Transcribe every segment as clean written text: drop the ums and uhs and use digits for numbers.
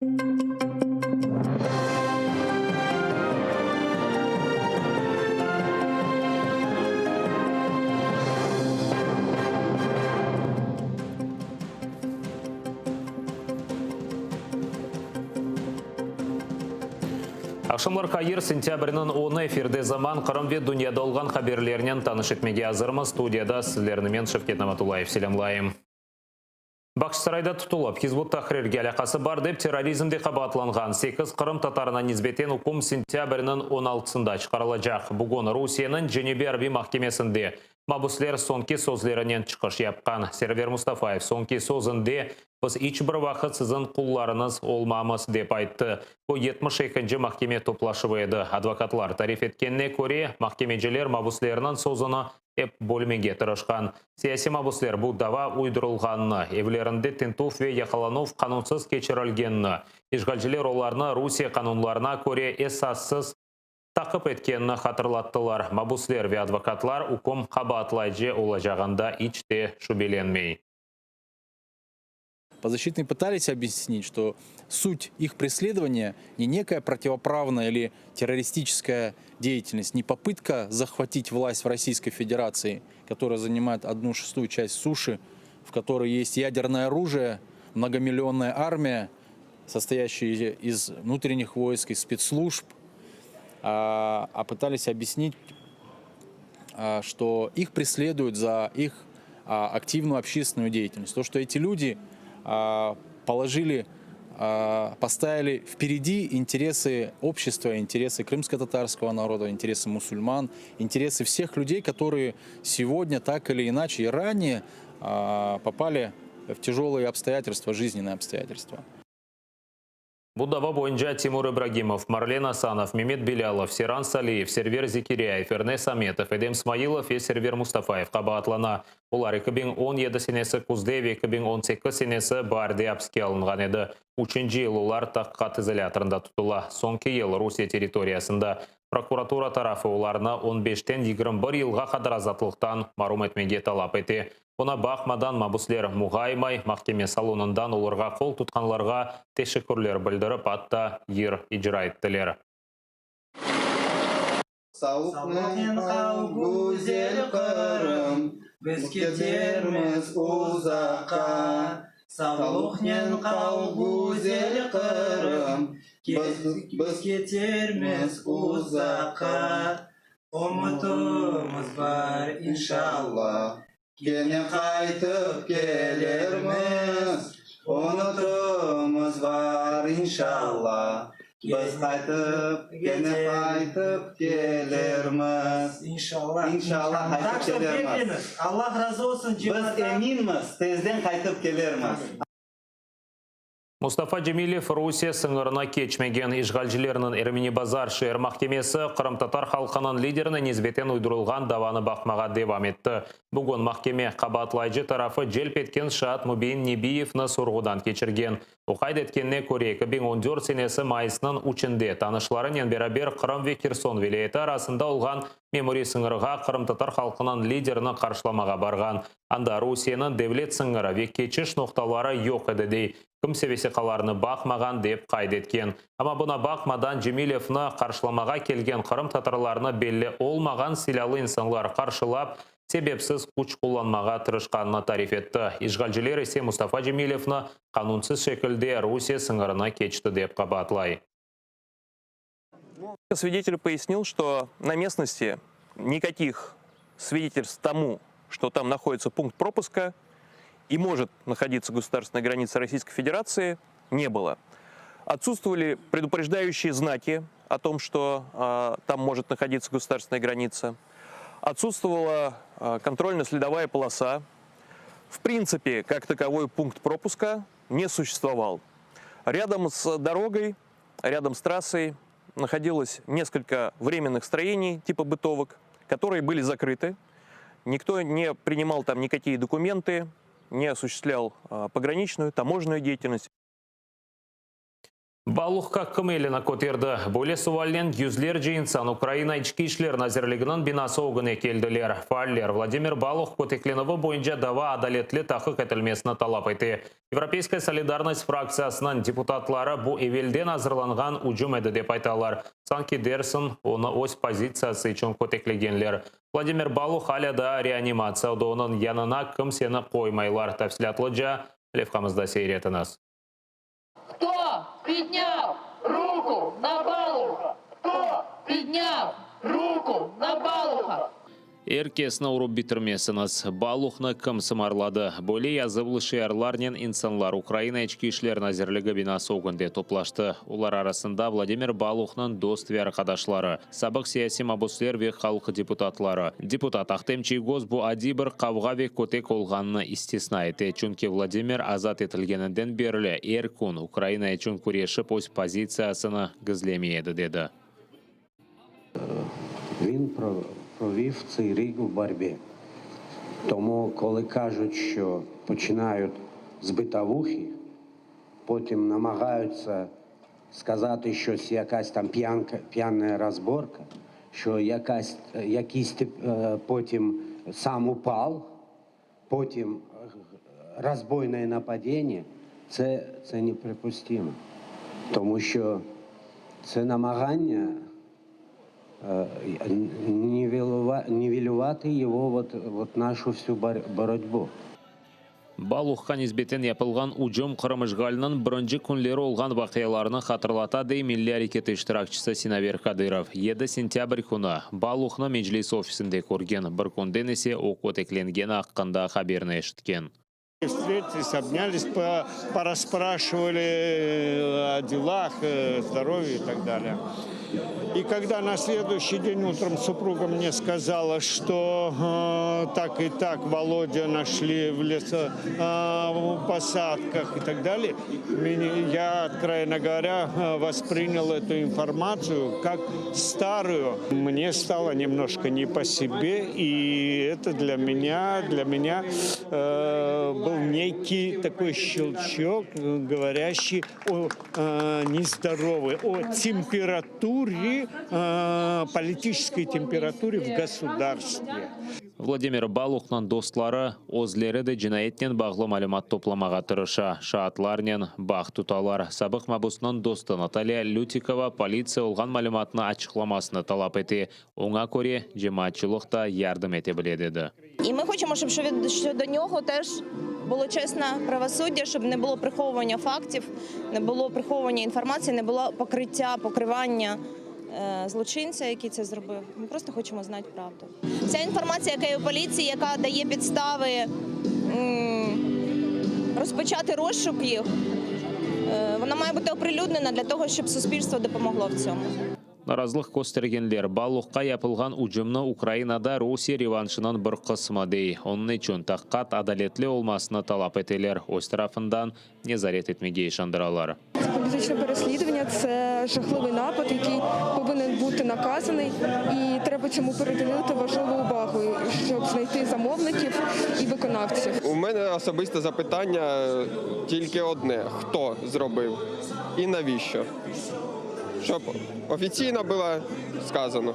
Акшамлар кайыр сентябрінің 10 эфирде заман Қырым вет дүнияда олған хаберлерінен таныш етмеге азырмыз. Студияда сіздерімен Шевкет Наматулаев селемлайым. Бақшысарайда тұтылып, Хизбут Тахрирге алақасы бар деп терроризмде қабатланған 8 Қырым татарына низбетен үкім сентябрінің 16-сында шығарылacak. Бүгін Русияның Женеве Арби махкемесінде мабуслер сонки сөзлерінен чықыш япқан. Сервер Мустафаев сонки сөзінде біз ичбір вақыт сіздің құлларыңыз олмамыз деп айтты. Бұл 72-ші махкеме топлашып еді. Адвокатлар тариф еткеніне көре, махкемежелер мабуслерінің сөзіні еп бөлмеге тырышқан. Сияси мабуслер бұл дава уйдырылғанны, евлерінде Тентуф ве Яқаланов қанунсыз кечірілгенні, ишгалжілер оларны Русия қанунларына көре эсассыз тақып еткенні қатырлаттылар. Мабуслер ве адвокатлар үкім қабатлайжы олажағанда ичте шубеленмей. Подзащитные пытались объяснить, что суть их преследования не некая противоправная или террористическая деятельность, не попытка захватить власть в Российской Федерации, которая занимает 1/6 часть суши, в которой есть ядерное оружие, многомиллионная армия, состоящая из внутренних войск и спецслужб, а пытались объяснить, что их преследуют за их активную общественную деятельность. То, что эти люди поставили впереди интересы общества, интересы крымско-татарского народа, интересы мусульман, интересы всех людей, которые сегодня так или иначе и ранее попали в тяжелые обстоятельства, жизненные обстоятельства. Будава бойынша Тимур Ибрагимов, Марлен Асанов, Мемет Белялов, Серан Салиев, Сервер Зекиряев, Эрнес Аметов, Эдем Смаилов и Сервер Мустафаев қабатлана. Олар 2017 сенесі күзде, 2018 сенесі барды апске алынған еді. Үшінші ел олар таққат изоляторында тұтыла. Соңғы ел Русия территориясында. Прокуратура тарафы оларына 15-тен 21 елға қадар азатлықтан марум етмеге талап еті. Ona bakmadan mabusler muğaymay, mahkeme salonundan olurға қол тұтқанларға teşekkürler bildirip hatta yer icra ettiler. Sağlıkмен қал güzel Qırım, biz ketermiz uzakka. Sağlıkмен қал güzel Qırım, biz ketermiz uzakka. Umutumuz var inşallah. Gene qaytıp gelermiz, unutumuz var inşallah. Biz qaytıp, gene qaytıp gelermiz. İnşallah. İnşallah qaytıp gelermiz. Allah razı olsun. Biz eminmiz, tezden qaytıp gelermiz. Mustafa Cemilев Rusiya sınırına keçmеген işgalcilerinin Ermeni Bazar şehir mahkemesi Qırım Tatar halkının liderine nizbeten uydurulgan davаны bakmağa devam etti. Bugün mahkeme qabatlayıcı tarafı celp etken Şahat Mubin Nebiyevni sorgudan keçirgen. O kaydetkenine көре 2014 senesi mayısının uçinde tanışlarının beraber Qırım ve Kherson vilayeti arasında olgan Memori sınırıga Qırım Tatar halkının liderini karşılamağa bargan. Anda Rusiyanın devlet sınırı ve keçiş noktaları yok ededi. Kimse vesikalarını bakmagan dep kaydetken. Ama buna bakmadan Cemilevni karşılamağa kelgen Qırım Tatarlarını belli olmagan silahlı insanlar karşılap, sebepsiz kuch kullanmağa tırışkanını tarif etti. İşgalciler ise Mustafa Cemilevni kanunsuz şekilde Rusiya sınırına keçti dep qabatlay. Свидетель пояснил, что на местности никаких свидетельств тому, что там находится пункт пропуска и может находиться государственная граница Российской Федерации, не было. Отсутствовали предупреждающие знаки о том, что там может находиться государственная граница. Отсутствовала контрольно-следовая полоса. В принципе, как таковой пункт пропуска не существовал. Рядом с дорогой, рядом с трассой находилось несколько временных строений типа бытовок, которые были закрыты. Никто не принимал там никакие документы, не осуществлял пограничную, таможенную деятельность. Балухка кымеліна көтерді. Бөле суален юзлер жиынсан Украина ички ишлер назерлігінің бинасы оғыне келділер. Фаллер Владимир Балух көтекленові бойынша дава адалетлі тақы кәтілмесіні талап еті. Европейская солидарность фракциясының депутатлары бұл евелден азырланған ұжым әді деп айталар. Санки Дерсон оны өз позициясы үшін көтеклегенлер. Владимир Балух аляда реанимация оның янына кім сені қоймайлар. Тәфсілатлы жа Левқамызда сейретініз. Кто поднял руку на Балуха? Кто поднял руку на Балуха? Эркесіні ұрып бітірмесіңіз. Балухны кім сымарлады? Бөле язывлы шиарларнен инсанлар Украина ички ишлер назерлігі бинасы оғынде топлашты. Олар арасында Владимир Балухның дост ве арқадашлары, сабық сияси мабуслер ве халқы депутатлары. Депутат Ахтем Чийгоз бұ адибір қавға ве көтек олғанны истесна еті. Чүнке Владимир азат етілгенінден берілі Эркун Украина үшін күрешіп өз позициясыны гізлемейді деді. Він провів цей рік в боротьбі. Тому, коли кажуть, що починають з битавухи, потім намагаються сказати щось, якась там п'яна розборка, що якийсь потім сам упав, потім розбойне нападіння, це неприпустимо. Тому що це намагання нивелювати його нашу всю боротьбу. Балухқа низбетен япылған ұжым қырымышғалының бірінші күнлері олған вақияларını хатырлата дей милли әрекеті іштіракчысы Синавер Кадыров. 7 сентябрь күні Балухны Меджлис офисінде көрген, бір күнден есе оқ өтекленген аққында хаберіне ешіткен. Встретились, обнялись, порасспрашивали о делах, здоровье и так далее. И когда на следующий день утром супруга мне сказала, что так и так Володя нашли в лесопосадках и так далее, я, откровенно говоря, воспринял эту информацию как старую. Мне стало немножко не по себе, и это для меня был некий такой щелчок, говорящий о нездоровой, о температуре, политической температуре в государстве. Владимир Балухның достлары өзлері де жинайеттен бағлы малымат топламаға тұрыша. Шаатларнен бақ тұталар. Сабық мабусының досты Наталья Лютикова полиция олған малыматыны ачықламасыны талап еті. Оңа көре жематчылықта ярдым ете біледеді. І ми хочемо, щоб щодо нього теж було чесне правосуддя, щоб не було приховування фактів, не було приховування інформації, не було покривання злочинця, який це зробив. Ми просто хочемо знати правду. Вся інформація, яка є у поліції, яка дає підстави розпочати розшук їх, вона має бути оприлюднена для того, щоб суспільство допомогло в цьому. Наразылық көстергенлер Балухқа япылған ұжымны Украинада Русия реваншынан бір қысымы дей. Оның үшін таққат адалетлі олмасыны талап етелер. Өз тарафындан незарет етмеге ішандыралар. Політичне переслідування – це жахливий напад, який повинен бути наказаний. І треба цьому приділити важливу увагу, щоб знайти замовників і виконавців. У мене особисте запитання тільки одне. Хто зробив і навіщо? Щоб офіційно було сказано.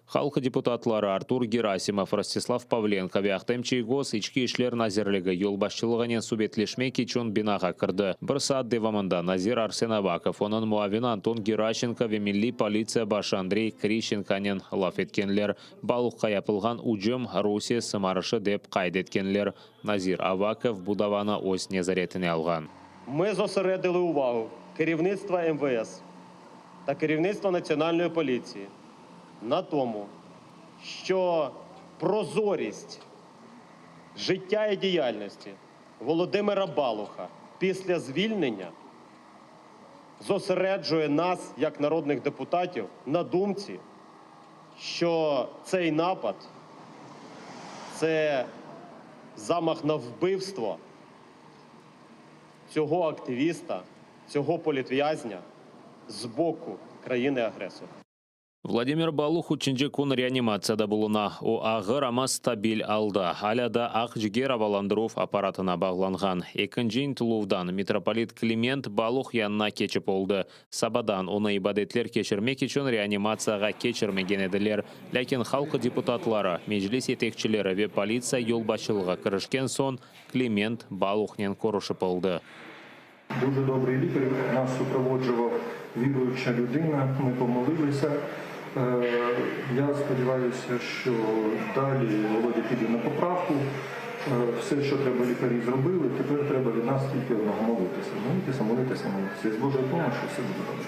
Халқы депутатлары Артур Герасимов, Ростислав Павленко, Ахтем Чийгоз ички ишлер назерлігі елбашчылығынен субетлешмек кечон бинаға кірді. Бір саат девамында Назир Арсен Абаков, оның муавин Антон Геращенко ве милли полиция башы Андрей Крищенканен лаф еткенлер. Балуққа япылған ұжым Русия сымарышы деп қайдеткенлер. Назир Абаков будаваны ось незаретіне алған. Ми зосередили увагу керівництва МВС та керівництва Національної поліції на тому, що прозорість життя і діяльності Володимира Балуха після звільнення зосереджує нас, як народних депутатів, на думці, що цей напад – це замах на вбивство цього активіста, цього політв'язня з боку країни-агресора. Владимир Балух учинче кун реанимацияда булуна. О ағыр ама стабиль алды. Аляда ақ жігер аваландыру аппаратына бағланған. Екінжен тулувдан митрополит Климент Балух янына кечіп олды. Сабадан оны ибадетлер кешірмек үшін реанимацияға кечірмеген еділер. Ләкин халқы депутатлары, межлис етекчілері ве полиция елбашылыға кірішкен сон Климент Балухнен корушып олды. Дуже добрий лікар нас супроводжував, віруюча людина, ми помолилися. Я сподіваюся, що далі Володя піде на поправку. Все, що треба лікарі зробили, тепер треба від нас тільки одного молитися. Молитися. З Божою допомогою все буде добре.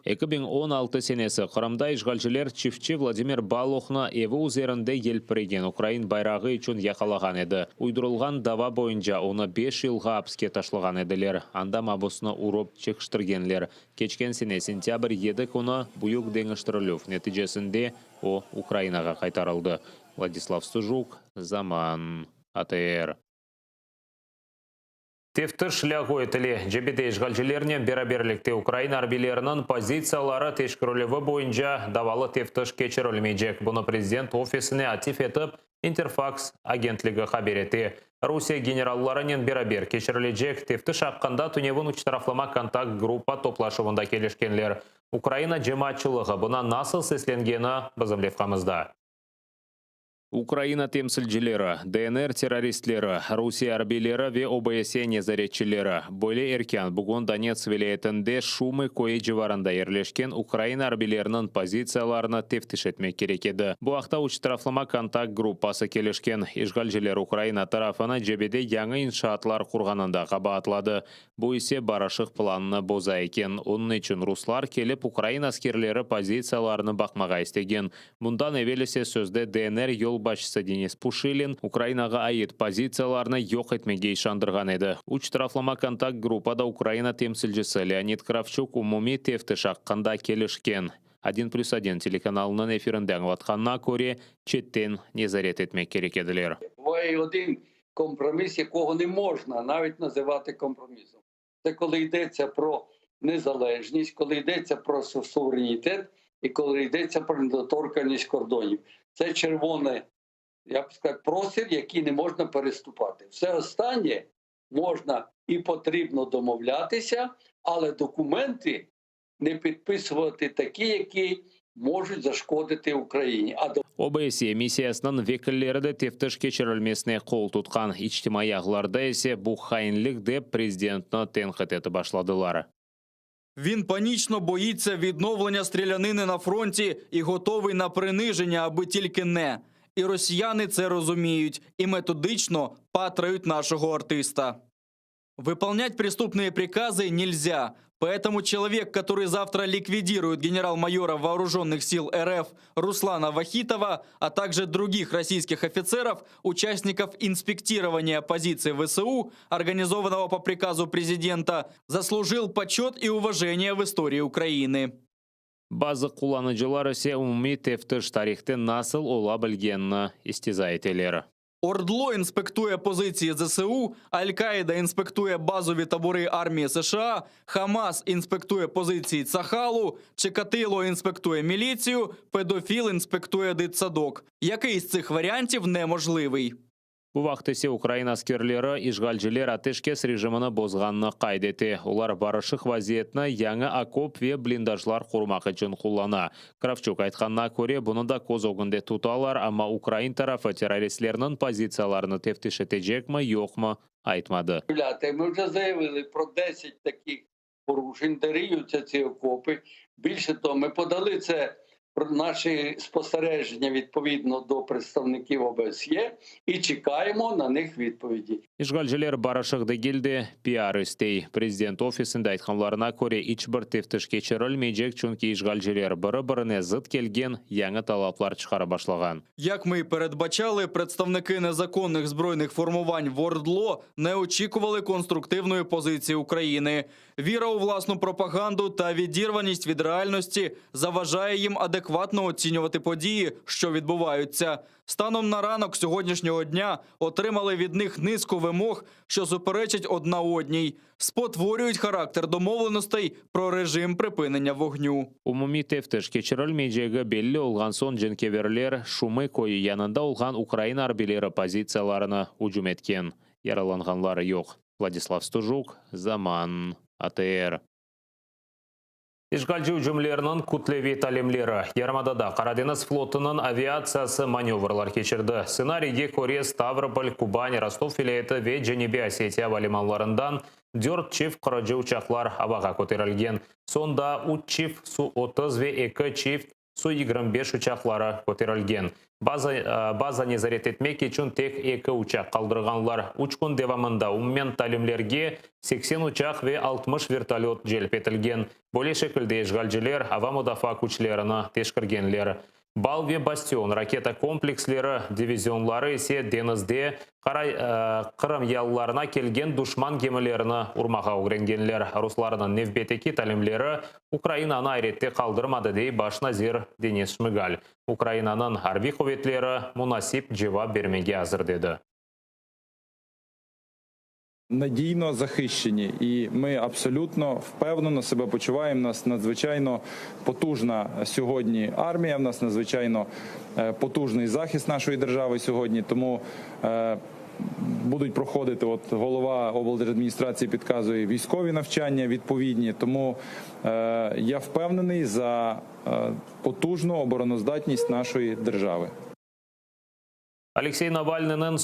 2016 сенесі Қырамда işgalчылар чифтчі Владимир Балухна еві üzerinde елпіреген Украин байрағы үшін яқалаған еді. Уйдырылған дава бойынша оны 5 жылға апске ташлаған еділер. Анда мабысына ұрып чекштіргенлер. Кечкен сене сентябрь 7 күні бұйық деңіштіріліп. Нәтижесінде о Украинаға қайтарылды. Владислав Сужук, Заман, АТР. Тефтіш лягой тілі жебеде işgalчылеріне бераберлікте Украина арбилерінің позициялары тешкірілігі бойынша давалы тефтіш кечірілмейджек. Бұны президент офисіне атиф етіп, Интерфакс агентлігі хабереті. Русия генералларының берабер кечіріліджек тефтіш аққанда түневін ұчтарафлама контакт группа топлашуында келешкенлер. Украина жематчылығы бұна насыл сесленгені бізімлевқамызда. Украина темсілжілері, ДНР террористлері, Русия арбилері ве ОБСЕ незаретчілері. Бөлі еркен бүгін Донец вилаетінде шумы койы жыварында ерлешкен Украина арбилерінің позицияларына тефтіш етмек керек еді. Бұл ақта ұчтарафлама контакт группасы келешкен. Işgalчылер Украина тарафына жебеде яңы иншаатлар құрғанында қаба атлады. Бұл есе барашық планына боза екен. Оның үшін руслар келіп Украина аскерлері позицияларыны бақмаға істеген. Бұндан евелесе сөзді ДНР ел башысы Денис Пушилин Украинаға айет позицияларны йоқ етмеге шандырған еді. Ұчтарафлама контакт группада Украина темсілжісі Леонид Кравчук умуми тефтіш аққанда келішкен. 1+1 телеканалының эфирінде аңлатқанына көре четтен незарет етмек керек еділер. Буває один компроміс, якого не можна навіть називати компромісом. Це коли йдеться про незалежність, коли йдеться про суверенітет і коли йдеться про недоторканність кордонів. Це червоний, я б сказав, простір, який не можна переступати. Все останнє можна і потрібно домовлятися, але документи не підписувати такі, які можуть зашкодити Україні. ОБСЕ миссиясының векіллері тефтіш кечірілмесіне қол тұтқан. Ичтимай ағыларда есе бұл хайынлік деп президентні тенхет еті башладылар. Він панічно боїться відновлення стрілянини на фронті і готовий на приниження, аби тільки не. І росіяни це розуміють і методично патрають нашого артиста. Выполнять преступные приказы нельзя. Поэтому человек, который завтра ликвидирует генерал-майора вооруженных сил РФ Руслана Вахитова, а также других российских офицеров, участников инспектирования позиций ВСУ, организованного по приказу президента, заслужил почет и уважение в истории Украины. Базы кулланычылар ise umumiy тефтіш тарихты насыл ола білгенні істиза етелері. ОРДЛО інспектує позиції ЗСУ, Аль-Каїда інспектує базові табори армії США, Хамас інспектує позиції Цахалу, Чикатило інспектує міліцію, педофіл інспектує дитсадок. Який з цих варіантів неможливий? Бұл вақтысы Украина аскерлері işgalчылер атешкес режиміні бозғанны қайдеті. Олар барышық вазиетіні яңы окоп ве блиндажлар құрмақ үшін құллана. Кравчук айтқанына көре бұны да көз оғынде тұталар, ама Украин тарафы террористлерінің позицияларыны тефтіш етежек ма, йоқ ма, айтмады. Ми вже заявили про 10 таких порушень, де риються ці окопи. Більше того, ми подали це про наші спостереження відповідно до представників ОБСЄ і чекаємо на них відповіді. Işgalчылер барышықты келді пиар істей. Президент офисінде айтқанларына көре ичбір тефтіш кечірілмейджек, чүнки işgalчылер бірі-біріне зыт келген яңы талаплар чықара башлаған. Як ми і передбачали, представники незаконних збройних формувань в ОРДЛО не очікували конструктивної позиції України. Віра у власну пропаганду та відірваність від реальності заважає їм адекватно адекватно оцінювати події, що відбуваються. Станом на ранок сьогоднішнього дня отримали від них низку вимог, що суперечать одна одній, спотворюють характер домовленостей про режим припинення вогню. Umumiy teftish kechirilmayjagi belli olgan son jangovarlar Shumy ko'yi yanında olgan Ukraina harbiylari pozitsiyalarini hujum etgan. Yaralanganlar yo'q. Vladislav Stujuk, Zaman, ATR. Işgalcı hücumlarının kütlevi talimleri. Yarımada'da Karadeniz flotının aviatsiyası manevralar geçirdi. Ssenariyge Kore, Stavropol, Kubань, Rostov vilayeti ve Cenubi Osetiya limanlarından 4 çift qiruvchi uçaklar havaga ko'tarilgan. Sonda 3 çift Su-30 ve 2 çift Su-25 uçaklari ko'tarilgan. Bazani zaret etmek için tek 2 uçak kaldırganlar. 3 kun devamında umumen talimlerge 80 uçak ve 60 vertolyot jalb etilgan. Böyle şekilde işgalciler hava müdafaa kuchlerini teşkirgenler. Bal ve Bastion raketa kompleksleri divizyonları ise denizde Kırım yallarına kelgen düşman gemilerini urmağa öğrengenler. Ruslarının nevbeteki talimleri Ukrayna'nı ayrette kaldırmadı diye baş nazir Denis Shmygal. Ukrayna'nın harbi kuvvetleri münasip cevap vermeye hazır dedi. Надійно захищені, і ми абсолютно впевнено себе почуваємо. У нас надзвичайно потужна сьогодні армія, у нас надзвичайно потужний захист нашої держави сьогодні, тому будуть проходити, от голова облдержадміністрації підказує, військові навчання відповідні, тому я впевнений за потужну обороноздатність нашої держави. Алексей Навальныйның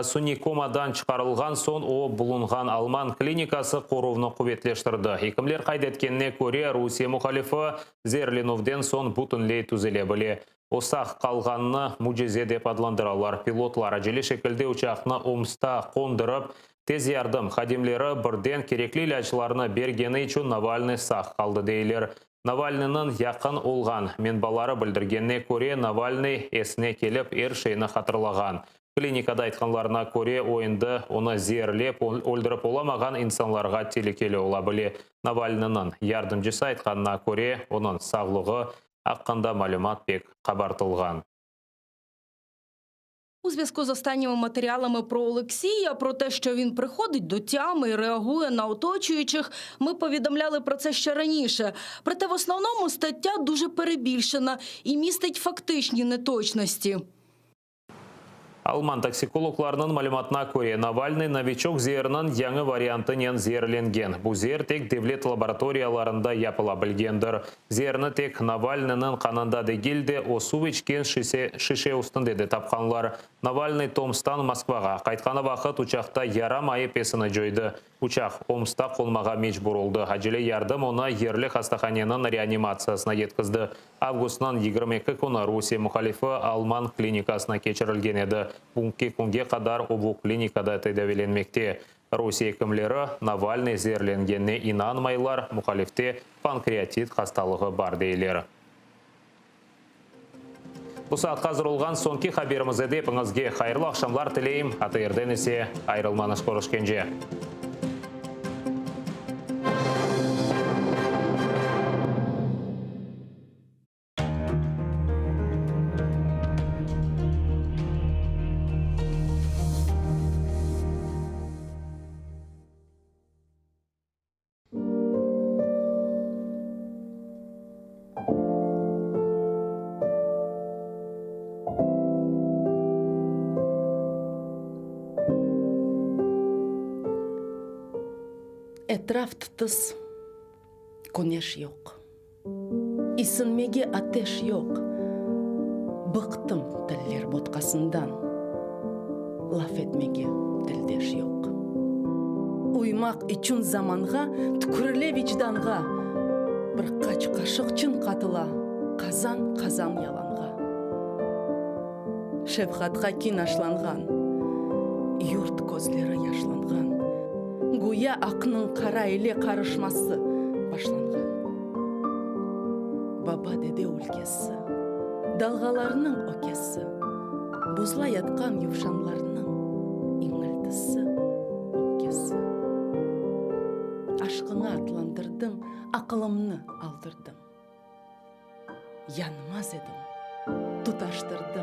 Sunni komadan çıkarılgan son o bulungan Alman klinikası koruvunu kuvvetleštirdi. Hekimler kaydetkенне көре Rusiya muhalifi Zerlinov'den son butunley tuzile bile. Osaq kalganını mucize dep adlandıralar. Pilotlar acele şekilde uçakını Omsk'ta kondırıp tez yardım xadimleri birden kerekli ilaçlarını bergeni için Navalny sağ kaldı deyler. Navalny'nin yakın olgan menbalары bildirgenne көре Navalny esine kelip şeyini hatırlagan. Klinikada aytkanlarına көре oyunda onu zerlep öldürüp olamagan insanlarga tehlikeli ola bile. Navalny'nin yardımcısı aytkanına көре onun sağlığı hakkında malumat pek kabartılgan. У зв'язку з останніми матеріалами про Олексія, про те, що він приходить до тями і реагує на оточуючих, ми повідомляли про це ще раніше. Проте в основному стаття дуже перебільшена і містить фактичні неточності. Alman toksikologlарының malumatına көре Navalny novichok zehirinin yangi variantinen zehirlengen. Bu zehir tek devlet laboratoriyalarında yapıla bilgendir. Zehirini tek Navalny'nin kanında değil de o su içken şişe üstünde de tapkanlar. Navalny Tomsk'tan Moskvaga qaytqаны vaqt uçakta yaram ayıp esini joydi. Uçak Omsk'ta qolmağa mecbur oldu. Acele yardım ona yerli hastaxanenin reanimatsiyasına yetkizdi. Avgust'un 22 kuni Rusiya muhalifi Alman klinikasına keçirilgen edi. Bunga kunga qadar o bu klinikada tedavilenmekte. Rusiya hekimleri Navalny zehirlengenine inanmaylar, muhalifte pankreatit hastalığı bar deyler. Bu saat hazır olgan sonki haberimizi de hepinizge hayırlı akşamlar tileyim. ATR-den ise ayrılmanız görüşkence. Etrafta tız, güneş yok. İsinmege ateş yok. Bıktım diller botqasından. Laf etmege dildeş yok. Uymak için zamanға, tükürle vicdanға. Bir kaç kaşık çın qatıla, kazan yalanға. Şefqatға kin ашlanған, yurt көзлері yaşlanған. Гуя ақның қара еле қарышмасы башланған. Баба деде өлкесі, далғаларының өкесі, бұзыла ятқан ювшанларының иңілдісі өкесі. Ашқыңа атландырдың, ақылымны алдырдың. yanmaz edim. Tutaştırdım